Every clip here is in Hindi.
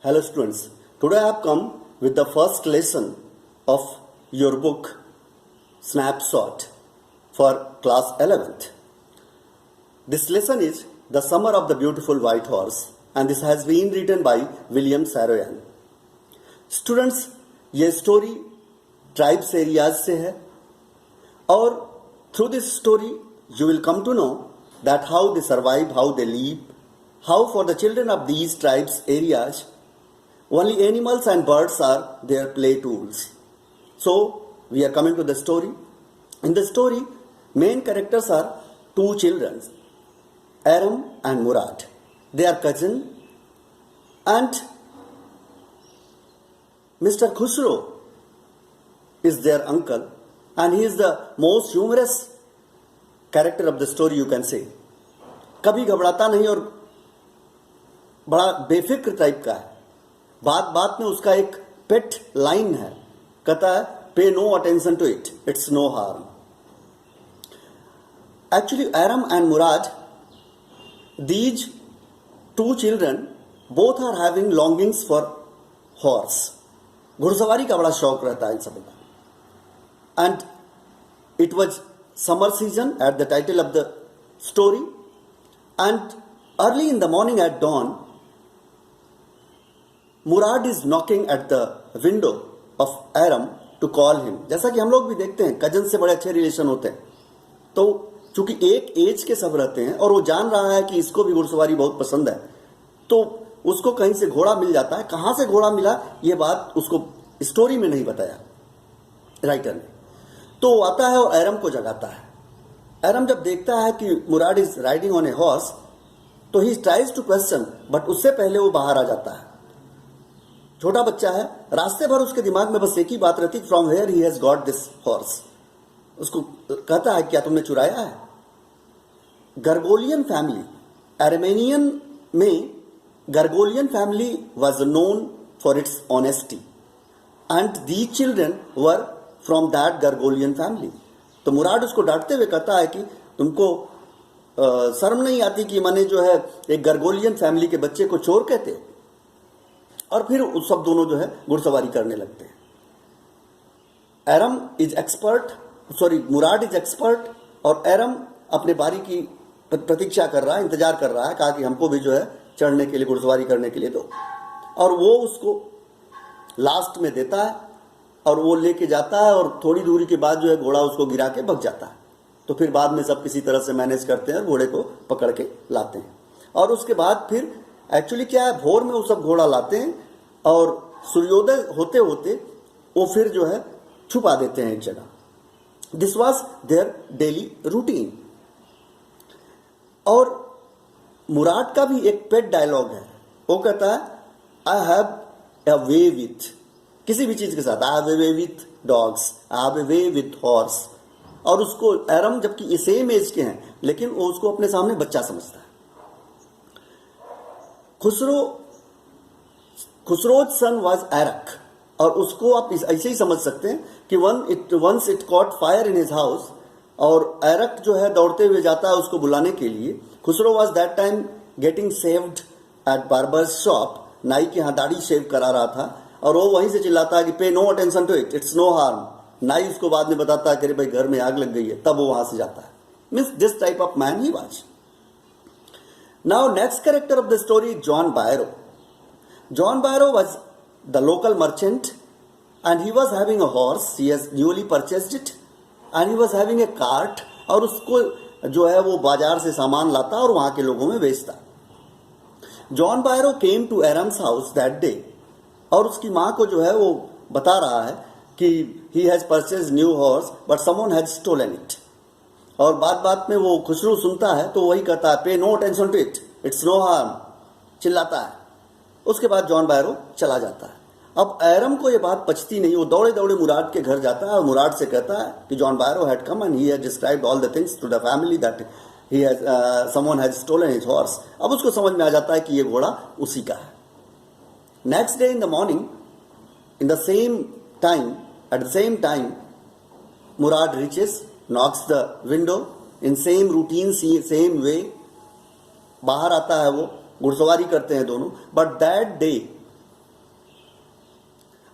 Hello students, today I have come with the first lesson of your book Snapshot for class 11th. This lesson is The Summer of the Beautiful White Horse and this has been written by William Saroyan. Students, ये स्टोरी ट्राइब्स एरियाज से है और through this story you will come to know that how they survive, how they live, how for the children of these tribes areas only animals and birds are their play tools. So we are coming to the story. In the story, main characters are two children, Aram and Murad. They are cousin and Mr. Khusro is their uncle and he is the most humorous character of the story you can say. कभी घबराता नहीं और बड़ा बेफिक्र टाइप का है. बात बात में उसका एक पेट लाइन है, कहता है pay no attention to it, it's no harm. Actually Aram and Murad, these two children both are having longings for horse. घुड़सवारी का बड़ा शौक रहता है इन सबका. And it was summer season at the title of the story, and early in the morning at dawn Murad is knocking at the window of Aram to call him. जैसा कि हम लोग भी देखते हैं कजन से बड़े अच्छे रिलेशन होते हैं, तो चूंकि एक एज के सब रहते हैं और वो जान रहा है कि इसको भी घुड़सवारी बहुत पसंद है, तो उसको कहीं से घोड़ा मिल जाता है. कहां से घोड़ा मिला ये बात उसको स्टोरी में नहीं बताया राइटर ने. तो वो आता है और एरम को जगाता है. एरम जब देखता है कि Mourad is riding on a horse तो he tries to question, but उससे पहले वो बाहर आ जाता है. छोटा बच्चा है, रास्ते भर उसके दिमाग में बस एक ही बात रहती, from where he has got this horse. उसको कहता है क्या तुमने चुराया है. गर्गोलियन फैमिली, आर्मेनियन में Garoghlanian family was known for its honesty and these children were from that Garoghlanian family. तो मुराद उसको डांटते हुए कहता है कि तुमको शर्म नहीं आती कि मैंने जो है एक गर्गोलियन फैमिली के बच्चे को चोर कहते हो. और फिर उस सब दोनों जो है घुड़सवारी करने लगते हैं. Aram is expert, sorry Mourad is expert और एरम अपने बारी की प्रतीक्षा कर रहा है, इंतजार कर रहा है, कहा कि हमको भी जो है चढ़ने के लिए, घुड़सवारी करने के लिए दो. और वो उसको लास्ट में देता है और वो लेके जाता है और थोड़ी दूरी के बाद जो है घोड़ा उसको गिरा के भग जाता है. तो फिर बाद में सब किसी तरह से मैनेज करते हैं और घोड़े को पकड़ के लाते हैं. और उसके बाद फिर एक्चुअली क्या है, भोर में वो सब घोड़ा लाते हैं और सूर्योदय होते होते वो फिर जो है छुपा देते हैं एक जगह. This was their daily routine. और मुराद का भी एक पेट डायलॉग है. वो कहता है I have a way with, किसी भी चीज के साथ, I have a way with dogs, I have a way with horse. और उसको एरम जबकि ये सेम एज के हैं लेकिन वो उसको अपने सामने बच्चा समझता है. खुसरोज सन वाज एरक और उसको आप ऐसे ही समझ सकते हैं कि once it caught fire in his house. और एरक जो है दौड़ते हुए जाता है उसको बुलाने के लिए. Khosrove was that time getting shaved at barber's shop, नाई के यहाँ दाढ़ी शेव करा रहा था और वो वहीं से चिल्लाता है कि pay no attention to it, it's no harm. नाई उसको बाद में बताता है कि भाई घर में आग लग गई है, तब वो वहां से जाता है. Means this type of man he was. Now next character of the story John बायरो. John Barrow was the local merchant and he was having a horse. He has newly purchased it and he was having a cart और उसको जो है वो बाजार से सामान लाता और वहां के लोगों में बेचता. John Barrow came to Aram's house that day और उसकी माँ को जो है वो बता रहा है कि he has purchased new horse but someone has stolen it. और बात बात में वो खुसरू सुनता है तो वही कहता है pay no attention to it, it's no harm, चिल्लाता है. उसके बाद जॉन बायरो चला जाता है. अब एरम को ये बात पचती नहीं, वो दौड़े दौड़े मुराद के घर जाता है और मुराद से कहता है कि John Byro had come and he had described all the things to the family that he has someone has stolen his horse. अब उसको समझ में आ जाता है कि ये घोड़ा उसी का है. Next day in the morning in the same time, at the same time Murad reaches, Knox the window in same routine, same way. बाहर आता है वो, घुड़सवारी करते हैं दोनों. बट दैट डे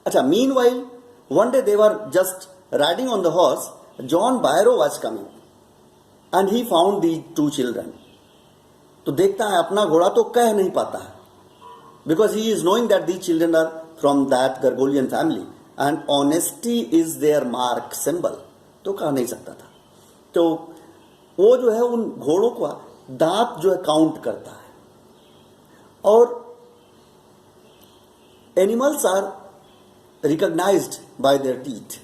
अच्छा, meanwhile, one day they were just riding on the horse. John Byro was coming and he found the two children. तो देखता है अपना घोड़ा तो कह नहीं पाता है, because he is knowing that these children are from that Gargolian family and honesty is their mark symbol. तो कह नहीं सकता था. तो वो जो है उन घोड़ों का दांत जो है काउंट करता है. और animals are recognised by their teeth.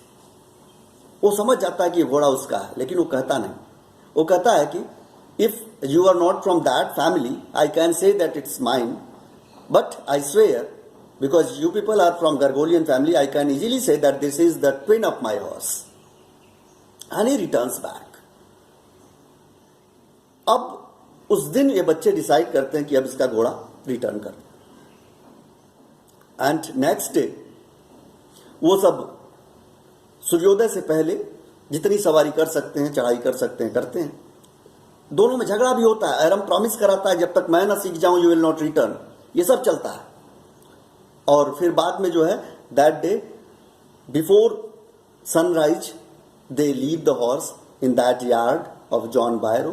वो समझ जाता है कि ये घोड़ा उसका है, लेकिन वो कहता नहीं. वो कहता है कि if you are not from that family I can say that it's mine, but I swear because you people are from Garoghlanian family I can easily say that this is the twin of my horse. And he returns back. अब उस दिन ये बच्चे डिसाइड करते हैं कि अब इसका घोड़ा रिटर्न कर. एंड नेक्स्ट डे वो सब सूर्योदय से पहले जितनी सवारी कर सकते हैं, चढ़ाई कर सकते हैं, करते हैं. दोनों में झगड़ा भी होता है. एरम प्रॉमिस कराता है जब तक मैं ना सीख जाऊं यू विल नॉट रिटर्न. ये सब चलता है. और फिर बाद में जो है that day before sunrise they leave the horse in that yard of John Byro.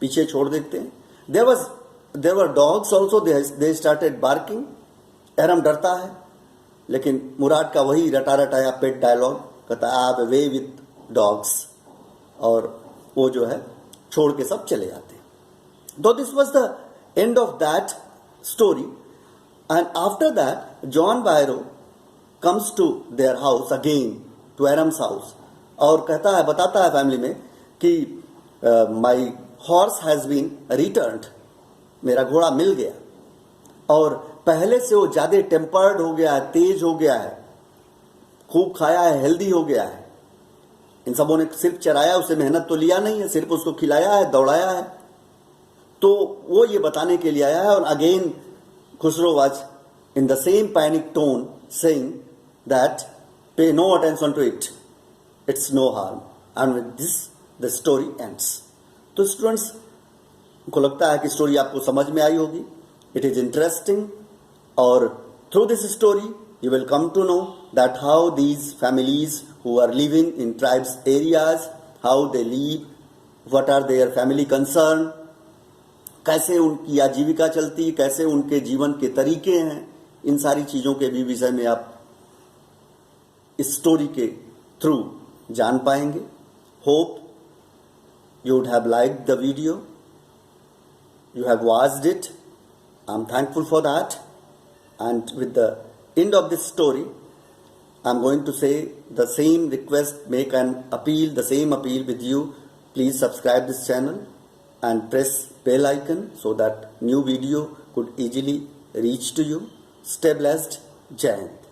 पीछे छोड़ देते हैं. There were dogs also. They started barking. Aram डरता है, लेकिन मुराद का वही रटा रटाया पेट डायलॉग कहता है आप वे विथ डॉग्स. और वो जो है छोड़ के सब चले जाते हैं. तो this was the end of that story. And after that John Byro comes to their house again, to Aram's house. और कहता है, बताता है फैमिली में कि my horse has been returned. मेरा घोड़ा मिल गया. और पहले से वो ज्यादा टेम्पर्ड हो गया है, तेज हो गया है, खूब खाया है, हेल्दी हो गया है. इन सबों ने सिर्फ चराया, उसे मेहनत तो लिया नहीं है, सिर्फ उसको खिलाया है, दौड़ाया है. तो वो ये बताने के लिए आया है. और again Khosrove was in the same panic tone saying that pay no attention to it, it's no harm. And with this the story ends. तो स्टूडेंट्स को लगता है कि स्टोरी आपको समझ में आई होगी. It is interesting. और through this story you will come to know that how these families who are living in tribes areas, how they live, what are their family concern, कैसे उनकी आजीविका चलती, कैसे उनके जीवन के तरीके हैं, इन सारी चीज़ों के भी विषय में आप इस स्टोरी के थ्रू जान पाएंगे. Hope you would have liked the video, you have watched it. I'm thankful for that. And with the end of this story, I'm going to say the same request, make an appeal, the same appeal with you. Please subscribe this channel and press bell icon so that new video could easily reach to you. Stay blessed. Jai Hind.